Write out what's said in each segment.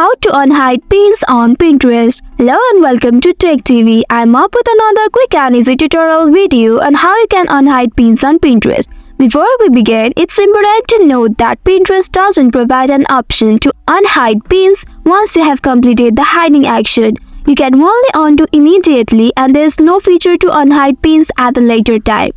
How to unhide pins on Pinterest. Hello and welcome to Tech TV. I'm up with another quick and easy tutorial video on how you can unhide pins on Pinterest. Before we begin, it's important to note that Pinterest doesn't provide an option to unhide pins once you have completed the hiding action. You can only undo immediately and there's no feature to unhide pins at a later time.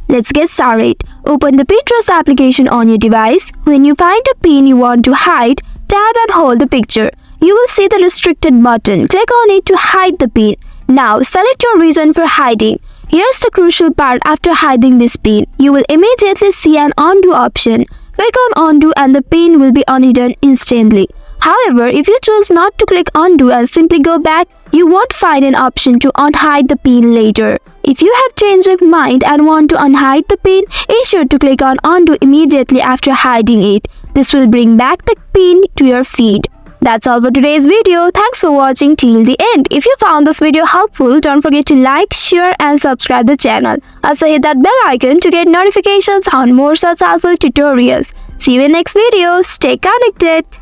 Let's get started. Open the Pinterest application on your device. When you find a pin you want to hide, tap and hold the picture. You will see the restricted button. Click on it to hide the pin. Now select your reason for hiding. Here's the crucial part. After hiding this pin, you will immediately see an undo option. Click on undo and the pin will be unhidden instantly. However, if you choose not to click undo and simply go back, you won't find an option to unhide the pin later. If you have changed your mind and want to unhide the pin, be sure to click on undo immediately after hiding it. This will bring back the pin to your feed. That's all for today's video. Thanks for watching till the end. If you found this video helpful, don't forget to like, share and subscribe the channel. Also hit that bell icon to get notifications on more such helpful tutorials. See you in next video. Stay connected.